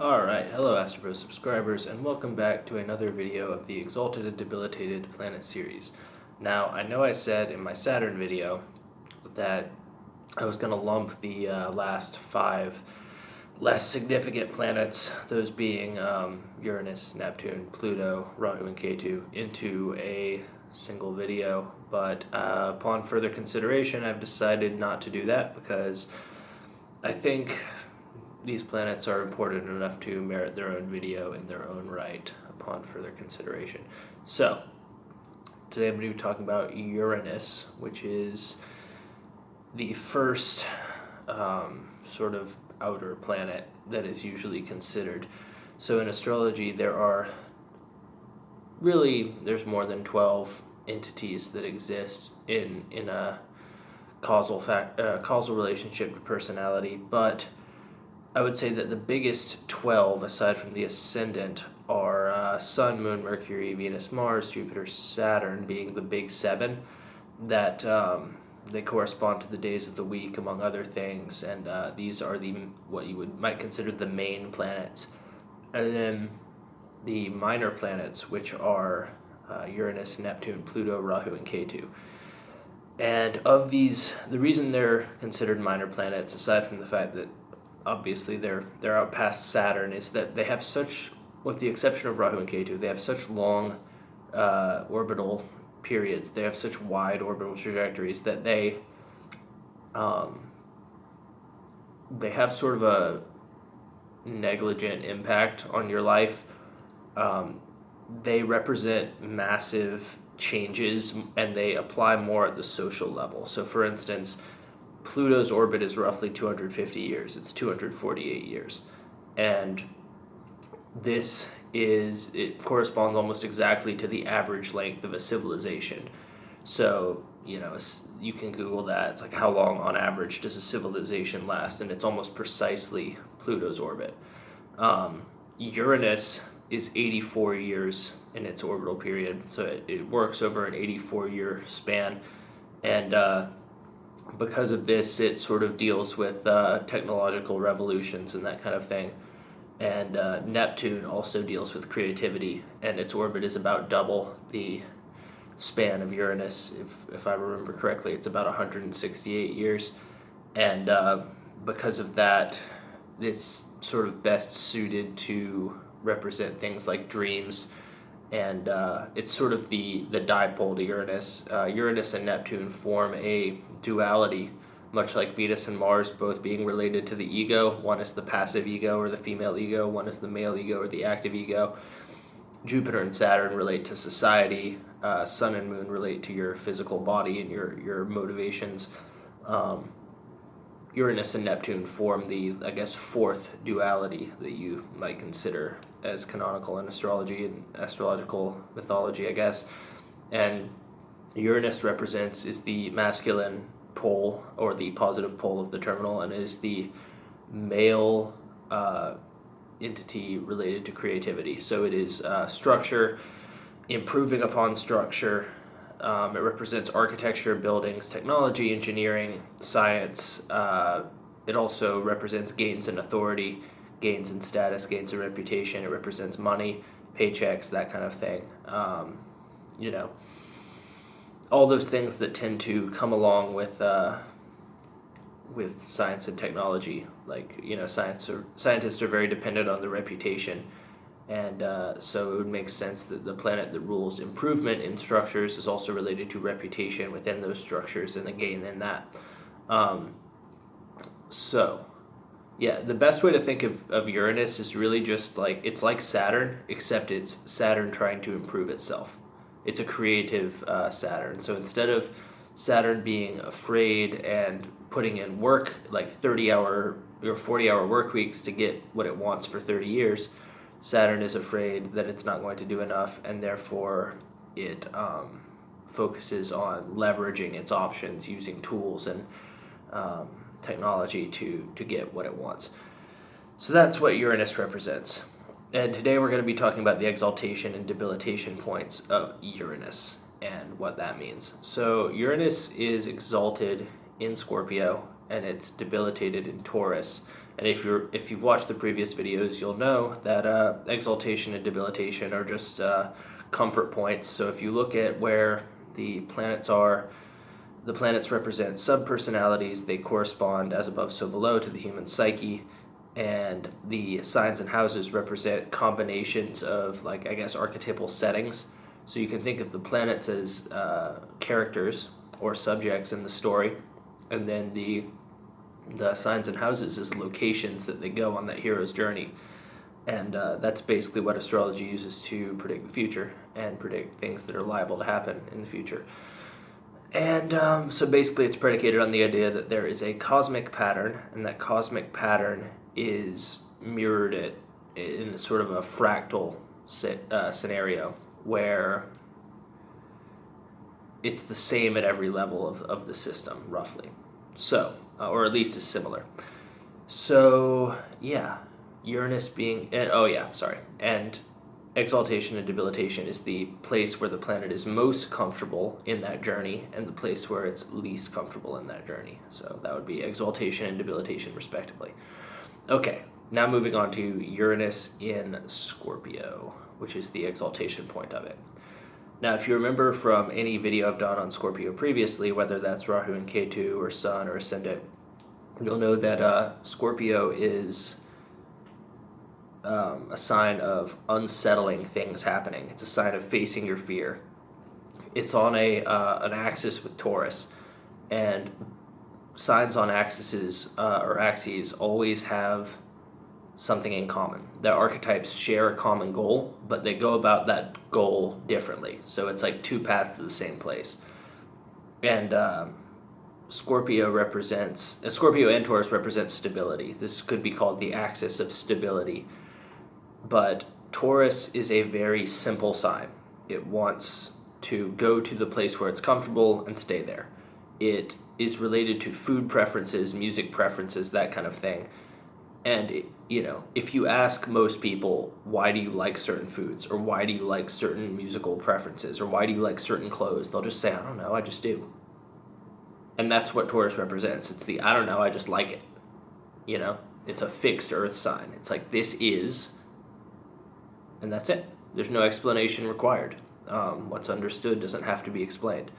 Alright, hello AstroBro subscribers, and welcome back to another video of the Exalted and Debilitated planet series. Now, I know I said in my Saturn video that I was going to lump the last 5 less significant planets, those being Uranus, Neptune, Pluto, Rahu, and Ketu, into a single video, but upon further consideration, I've decided not to do that because I think these planets are important enough to merit their own video in their own right upon further consideration. So, today I'm going to be talking about Uranus, which is the first sort of outer planet that is usually considered. So in astrology, there's more than 12 entities that exist in a causal relationship to personality, but I would say that the biggest 12, aside from the ascendant, are Sun, Moon, Mercury, Venus, Mars, Jupiter, Saturn, being the big 7, that they correspond to the days of the week, among other things, and these are what you might consider the main planets. And then the minor planets, which are Uranus, Neptune, Pluto, Rahu, and Ketu. And of these, the reason they're considered minor planets, aside from the fact that obviously they're out past Saturn, is that they have such, with the exception of Rahu and Ketu, they have such long orbital periods, they have such wide orbital trajectories that they have sort of a negligent impact on your life. They represent massive changes, and they apply more at the social level. So for instance, Pluto's orbit is roughly 250 years. It's 248 years. And it corresponds almost exactly to the average length of a civilization. So, you can Google that. It's like, how long on average does a civilization last? And it's almost precisely Pluto's orbit. Uranus is 84 years in its orbital period. So it works over an 84-year span. And because of this, it sort of deals with technological revolutions and that kind of thing. And Neptune also deals with creativity, and its orbit is about double the span of Uranus. If I remember correctly, it's about 168 years. And because of that, it's sort of best suited to represent things like dreams. And it's sort of the dipole to Uranus. Uranus and Neptune form a duality, much like Venus and Mars, both being related to the ego. One is the passive ego or the female ego. One is the male ego or the active ego. Jupiter and Saturn relate to society. Sun and Moon relate to your physical body and your motivations. Uranus and Neptune form the, fourth duality that you might consider as canonical in astrology and astrological mythology, I guess. And Uranus is the masculine pole, or the positive pole of the terminal, and it is the male entity related to creativity. So it is structure, improving upon structure. It represents architecture, buildings, technology, engineering, science. It also represents gains in authority, gains in status, gains in reputation. It represents money, paychecks, that kind of thing. All those things that tend to come along with science and technology. Like, scientists are very dependent on their reputation. And so it would make sense that the planet that rules improvement in structures is also related to reputation within those structures and the gain in that. The best way to think of Uranus is really just it's like Saturn, except it's Saturn trying to improve itself. It's a creative Saturn. So instead of Saturn being afraid and putting in work, like 30-hour or 40-hour work weeks to get what it wants for 30 years, Saturn is afraid that it's not going to do enough, and therefore it focuses on leveraging its options, using tools and technology to get what it wants. So that's what Uranus represents. And today we're going to be talking about the exaltation and debilitation points of Uranus and what that means. So Uranus is exalted in Scorpio, and it's debilitated in Taurus. And if you've watched the previous videos, you'll know that exaltation and debilitation are just comfort points. So if you look at where the planets are, the planets represent subpersonalities. They correspond as above, so below to the human psyche. And the signs and houses represent combinations of, like, I guess, archetypal settings. So you can think of the planets as characters or subjects in the story, and then the signs and houses as locations that they go on that hero's journey. And that's basically what astrology uses to predict the future and predict things that are liable to happen in the future. And so basically it's predicated on the idea that there is a cosmic pattern, and that cosmic pattern is mirrored in sort of a fractal scenario where it's the same at every level of the system, roughly. So, or at least is similar. So, yeah, Uranus being, and exaltation and debilitation is the place where the planet is most comfortable in that journey, and the place where it's least comfortable in that journey. So that would be exaltation and debilitation, respectively. Okay, now moving on to Uranus in Scorpio, which is the exaltation point of it. Now, if you remember from any video I've done on Scorpio previously, whether that's Rahu and Ketu or Sun or Ascendant, you'll know that Scorpio is a sign of unsettling things happening. It's a sign of facing your fear. It's on an axis with Taurus, and signs on axes always have something in common. The archetypes share a common goal, but they go about that goal differently. So it's like two paths to the same place. And Scorpio and Taurus represents stability. This could be called the axis of stability. But Taurus is a very simple sign. It wants to go to the place where it's comfortable and stay there. It is related to food preferences, music preferences, that kind of thing. And, if you ask most people, why do you like certain foods, or why do you like certain musical preferences, or why do you like certain clothes, they'll just say, I don't know, I just do. And that's what Taurus represents. It's the, I don't know, I just like it. It's a fixed earth sign. It's like, this is, and that's it. There's no explanation required. What's understood doesn't have to be explained.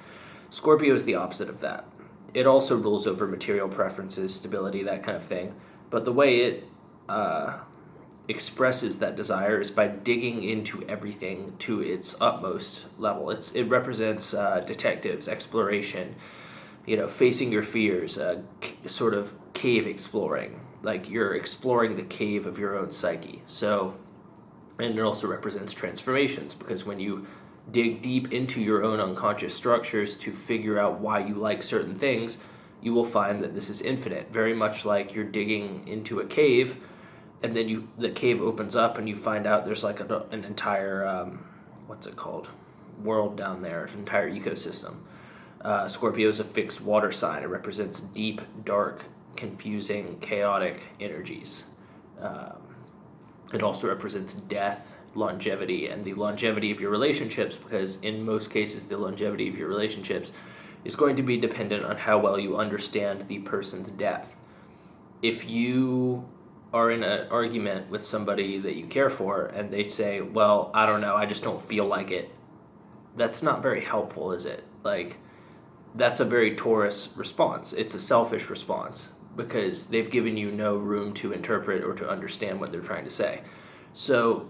Scorpio is the opposite of that. It also rules over material preferences, stability, that kind of thing. But the way it expresses that desire is by digging into everything to its utmost level. It represents detectives, exploration, facing your fears, sort of cave exploring. Like you're exploring the cave of your own psyche. So, and it also represents transformations, because when you dig deep into your own unconscious structures to figure out why you like certain things, you will find that this is infinite, very much like you're digging into a cave, and then the cave opens up and you find out there's like an entire, world down there, an entire ecosystem. Scorpio is a fixed water sign. It represents deep, dark, confusing, chaotic energies. It also represents death, longevity, and the longevity of your relationships, because in most cases the longevity of your relationships is going to be dependent on how well you understand the person's depth. If you are in an argument with somebody that you care for and they say, well, I don't know, I just don't feel like it, that's not very helpful, is it? Like, that's a very Taurus response. It's a selfish response, because they've given you no room to interpret or to understand what they're trying to say. So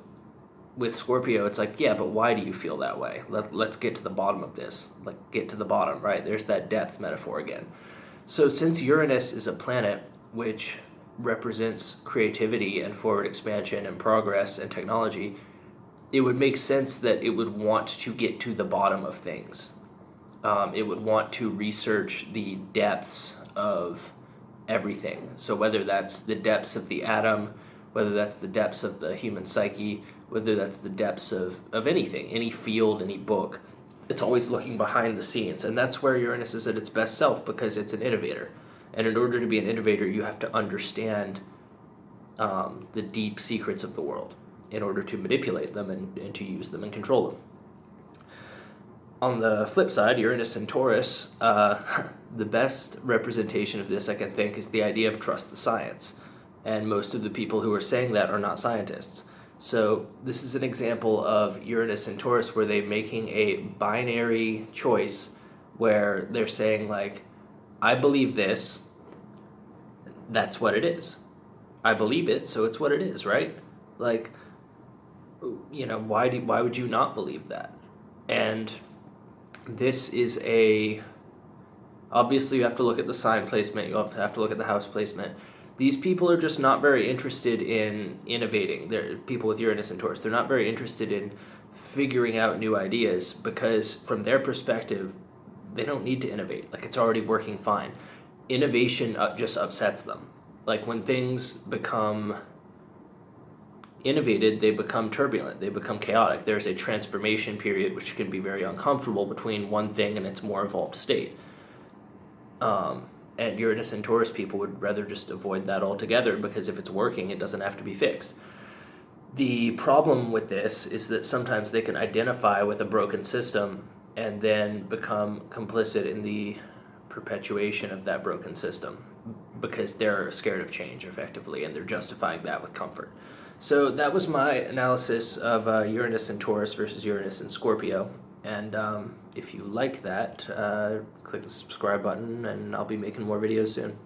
with Scorpio, it's like, yeah, but why do you feel that way? Let's get to the bottom of this. Like, get to the bottom, right? There's that depth metaphor again. So since Uranus is a planet which represents creativity and forward expansion and progress and technology, it would make sense that it would want to get to the bottom of things. It would want to research the depths of everything. So whether that's the depths of the atom, whether that's the depths of the human psyche, whether that's the depths of anything, any field, any book, it's always looking behind the scenes. And that's where Uranus is at its best self, because it's an innovator. And in order to be an innovator, you have to understand the deep secrets of the world in order to manipulate them and to use them and control them. On the flip side, Uranus and Taurus, the best representation of this, I can think, is the idea of trust the science. and most of the people who are saying that are not scientists. So this is an example of Uranus and Taurus where they're making a binary choice where they're saying like, I believe this, that's what it is. I believe it, so it's what it is, right? Like, why would you not believe that? And this is obviously you have to look at the sign placement, you have to look at the house placement. These people are just not very interested in innovating. They're people with Uranus and Taurus. They're not very interested in figuring out new ideas because from their perspective, they don't need to innovate. Like, it's already working fine. Innovation just upsets them. Like, when things become innovated, they become turbulent, they become chaotic. There's a transformation period which can be very uncomfortable between one thing and its more evolved state. And Uranus and Taurus people would rather just avoid that altogether because if it's working, it doesn't have to be fixed. The problem with this is that sometimes they can identify with a broken system and then become complicit in the perpetuation of that broken system because they're scared of change effectively, and they're justifying that with comfort. So that was my analysis of Uranus and Taurus versus Uranus and Scorpio. And if you like that, click the subscribe button, and I'll be making more videos soon.